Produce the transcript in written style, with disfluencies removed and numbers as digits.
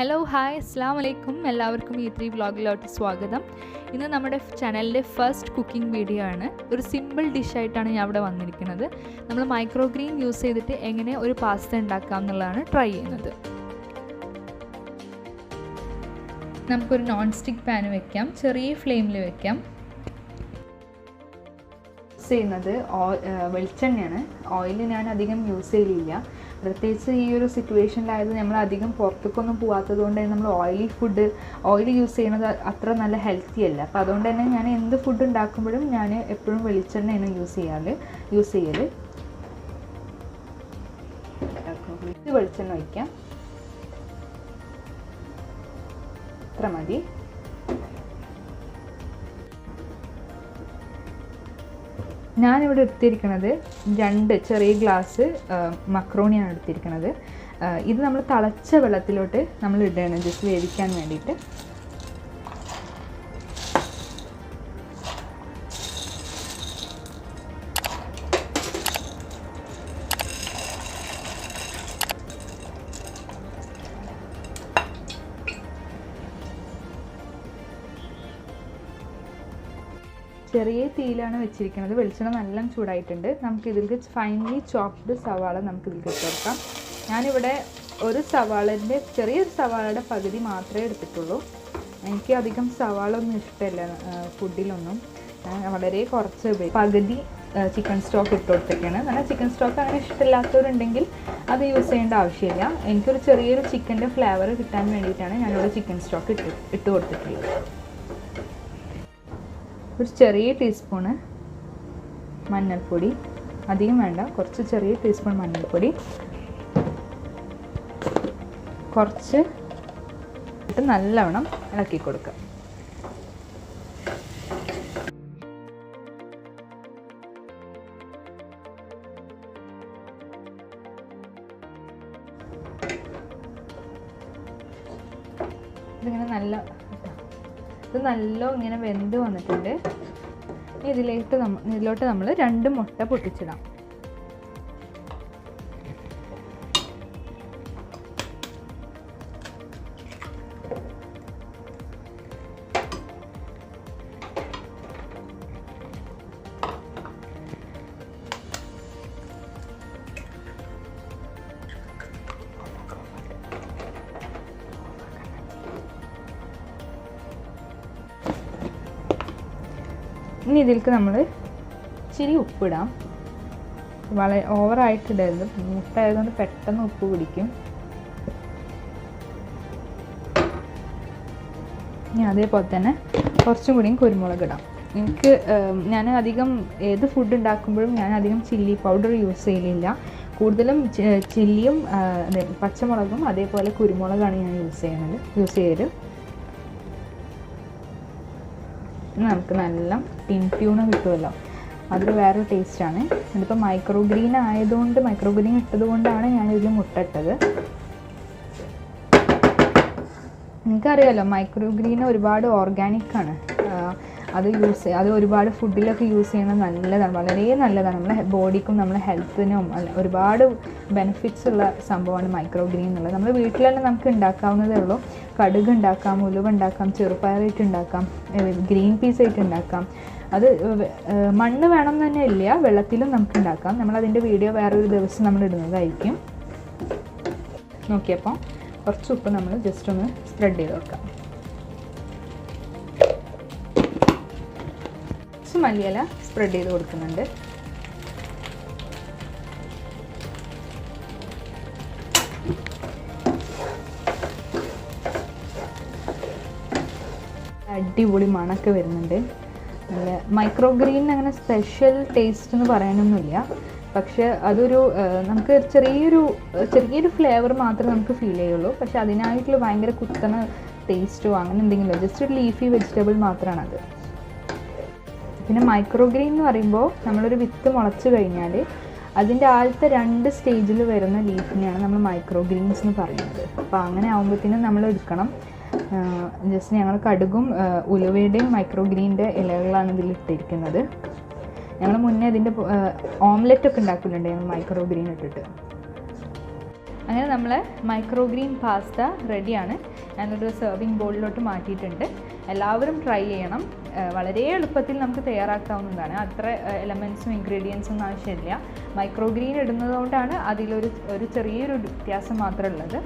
Hello hi അസ്സാം വലൈക്കും. എല്ലാവർക്കും E3 വ്ളോഗിലോട്ട് സ്വാഗതം. ഇന്ന് നമ്മുടെ ചാനലിൻ്റെ ഫസ്റ്റ് കുക്കിംഗ് വീഡിയോ ആണ്. ഒരു സിമ്പിൾ ഡിഷായിട്ടാണ് ഞാൻ ഇവിടെ വന്നിരിക്കുന്നത്. നമ്മൾ മൈക്രോഗ്രീൻ യൂസ് ചെയ്തിട്ട് എങ്ങനെ ഒരു പാസ്ത ഉണ്ടാക്കാം എന്നുള്ളതാണ് ട്രൈ ചെയ്യുന്നത്. നമുക്കൊരു നോൺ സ്റ്റിക്ക് പാൻ വെക്കാം, ചെറിയ ഫ്ലെയിമിൽ വെക്കാം. യൂസ് ചെയ്യുന്നത് വെളിച്ചെണ്ണയാണ്. ഓയിൽ ഞാൻ അധികം യൂസ് ചെയ്യില്ല, പ്രത്യേകിച്ച് ഈ ഒരു സിറ്റുവേഷനിലായത് നമ്മൾ അധികം പുറത്തേക്കൊന്നും പോകാത്തത് കൊണ്ട് തന്നെ നമ്മൾ ഓയിൽ യൂസ് ചെയ്യുന്നത് അത്ര നല്ല ഹെൽത്തി അല്ല. അപ്പോൾ അതുകൊണ്ട് തന്നെ ഞാൻ എന്ത് ഫുഡ് ഉണ്ടാക്കുമ്പോഴും ഞാൻ എപ്പോഴും വെളിച്ചെണ്ണയാണ് യൂസ് ചെയ്യൽ. വെളിച്ചെണ്ണ വയ്ക്കാം, ഇത്ര മതി. ഞാനിവിടെ എടുത്തിരിക്കുന്നത് 2 ചെറിയ ഗ്ലാസ് മക്രോണിയാണ് എടുത്തിരിക്കുന്നത്. ഇത് നമ്മൾ തിളച്ച വെള്ളത്തിലോട്ട് നമ്മൾ ഇടുകയാണ്, ജസ്റ്റ് വേവിക്കാൻ വേണ്ടിയിട്ട്. ചെറിയ തീയിലാണ് വെച്ചിരിക്കുന്നത്. വെളിച്ചെണ്ണ നല്ല ചൂടായിട്ടുണ്ട്. നമുക്ക് ഇതിലേക്ക് ഫൈനലി ചോപ്ഡ് സവാള നമുക്ക് ഇതിലേക്ക് ഇട്ട് കൊടുക്കാം. ഞാനിവിടെ ചെറിയൊരു സവാളയുടെ പകുതി മാത്രമേ എടുത്തിട്ടുള്ളൂ. എനിക്ക് അധികം സവാള ഒന്നും ഇഷ്ടമല്ല ഫുഡിലൊന്നും. ഞാൻ വളരെ കുറച്ച് പകുതി ചിക്കൻ സ്റ്റോക്ക് ഇട്ട് കൊടുത്തിട്ടാണ്. കാരണം ചിക്കൻ സ്റ്റോക്ക് അങ്ങനെ ഇഷ്ടമില്ലാത്തവരുണ്ടെങ്കിൽ അത് യൂസ് ചെയ്യേണ്ട ആവശ്യമില്ല. എനിക്കൊരു ചെറിയൊരു ചിക്കൻ്റെ ഫ്ലേവർ കിട്ടാൻ വേണ്ടിയിട്ടാണ് ഞാനിവിടെ ചിക്കൻ സ്റ്റോക്ക് ഇട്ട് കൊടുത്തിട്ടുള്ളത്. ഒരു ചെറിയ ടീസ്പൂണ് മഞ്ഞൾപ്പൊടി, അധികം വേണ്ട, കുറച്ച് ചെറിയ ടീസ്പൂൺ മഞ്ഞൾപ്പൊടി, കുറച്ച് ഇട്ട് നല്ലവണ്ണം ഇളക്കി കൊടുക്കുക. ഇത് നല്ല ഇങ്ങനെ വെന്ത് വന്നിട്ടുണ്ട്. ഇതിലോട്ട് നമ്മൾ 2 മുട്ട പൊട്ടിച്ചിടാം. ഇനി ഇതിലേക്ക് നമ്മൾ ഇച്ചിരി ഉപ്പിടാം. വളരെ ഓവറായിട്ടിടരുത്, മുട്ട ആയതുകൊണ്ട് പെട്ടെന്ന് ഉപ്പ് പിടിക്കും. ഇനി അതേപോലെ തന്നെ കുറച്ചും കൂടിയും കുരുമുളക് ഇടാം. ഞാൻ അധികം ഏത് ഫുഡ് ഉണ്ടാക്കുമ്പോഴും ഞാൻ അധികം ചില്ലി പൗഡർ യൂസ് ചെയ്യലില്ല. കൂടുതലും ചില്ലിയും പച്ചമുളകും അതേപോലെ കുരുമുളകാണ് ഞാൻ യൂസ് ചെയ്യൽ. നമുക്ക് നല്ല ടിൻ ട്യൂണ കിട്ടുമല്ലോ, അതൊരു വേറൊരു ടേസ്റ്റാണ്. ഇതിപ്പോൾ മൈക്രോഗ്രീൻ ഇട്ടതുകൊണ്ടാണ് ഞാനിതിൽ മുട്ട ഇട്ടത്. എനിക്കറിയാമല്ലോ മൈക്രോഗ്രീൻ ഒരുപാട് ഓർഗാനിക്കാണ്. അത് ഒരുപാട് ഫുഡിലൊക്കെ യൂസ് ചെയ്യുന്നത് നല്ലതാണ്, വളരെ നല്ലതാണ്. നമ്മളെ ബോഡിക്കും നമ്മളെ ഹെൽത്തിനും ഒരുപാട് ബെനിഫിറ്റ്സ് ഉള്ള സംഭവമാണ് മൈക്രോഗ്രീൻ എന്നുള്ളത്. നമ്മൾ വീട്ടിൽ തന്നെ നമുക്ക് ഉണ്ടാക്കാവുന്നതേ ഉള്ളൂ. കടുക് ഉണ്ടാക്കാം, ഉലുവ ഉണ്ടാക്കാം, ചെറുപയറായിട്ട് ഉണ്ടാക്കാം, ഗ്രീൻ പീസ് ആയിട്ട് ഉണ്ടാക്കാം. അത് മണ്ണ് വേണം തന്നെ ഇല്ല, വെള്ളത്തിലും നമുക്ക് ഉണ്ടാക്കാം. നമ്മളതിൻ്റെ വീഡിയോ വേറൊരു ദിവസം നമ്മൾ ഇടുന്നതായിരിക്കും. നോക്കിയപ്പോൾ കുറച്ച് ഉപ്പ് നമ്മൾ ജസ്റ്റ് ഒന്ന് സ്പ്രെഡ് ചെയ്ത് വെക്കാം. മല്ലിയില സ്പ്രെഡ് ചെയ്ത് കൊടുക്കുന്നുണ്ട്. അടിപൊളി മണമൊക്കെ വരുന്നുണ്ട്. നല്ല മൈക്രോഗ്രീൻ അങ്ങനെ സ്പെഷ്യൽ ടേസ്റ്റ് എന്ന് പറയാനൊന്നുമില്ല, പക്ഷെ അതൊരു നമുക്ക് ചെറിയൊരു ഫ്ലേവർ മാത്രമേ നമുക്ക് ഫീൽ ചെയ്യുള്ളൂ. പക്ഷെ അതിനായിട്ടുള്ള ഭയങ്കര കുത്തണ ടേസ്റ്റോ അങ്ങനെ എന്തെങ്കിലും, ജസ്റ്റ് ഒരു ലീഫി വെജിറ്റബിൾ മാത്രമാണത്. പിന്നെ മൈക്രോഗ്രീൻ എന്ന് പറയുമ്പോൾ നമ്മളൊരു വിത്ത് മുളച്ച് കഴിഞ്ഞാൽ അതിൻ്റെ ആദ്യത്തെ 2 സ്റ്റേജിൽ വരുന്ന ലീഫിനെയാണ് നമ്മൾ മൈക്രോഗ്രീൻസ് എന്ന് പറയുന്നത്. അപ്പോൾ അങ്ങനെ ആകുമ്പോഴത്തേനും നമ്മൾ എടുക്കണം. ജസ്റ്റ് ഞങ്ങൾ കടുകും ഉലുവയുടെയും മൈക്രോഗ്രീൻ്റെ ഇലകളാണ് ഇതിലിട്ടിരിക്കുന്നത്. ഞങ്ങൾ മുന്നേ ഇതിൻ്റെ ഓംലെറ്റ് ഒക്കെ ഉണ്ടാക്കുന്നുണ്ട് ഞങ്ങൾ മൈക്രോഗ്രീൻ ഇട്ടിട്ട്. അങ്ങനെ നമ്മളെ മൈക്രോഗ്രീൻ പാസ്ത റെഡിയാണ്. ഞാനൊരു സെർവിങ് ബോളിലോട്ട് മാറ്റിയിട്ടുണ്ട്. എല്ലാവരും ട്രൈ ചെയ്യണം. വളരെ എളുപ്പത്തിൽ നമുക്ക് തയ്യാറാക്കാവുന്നതാണ്. അത്ര എലമെൻറ്റ്സും ഇൻഗ്രീഡിയൻസും ഒന്നും ആവശ്യമില്ല. മൈക്രോഗ്രീൻ ഇടുന്നത് കൊണ്ടാണ് അതിലൊരു ചെറിയൊരു വ്യത്യാസം മാത്രമേ ഉള്ളത്.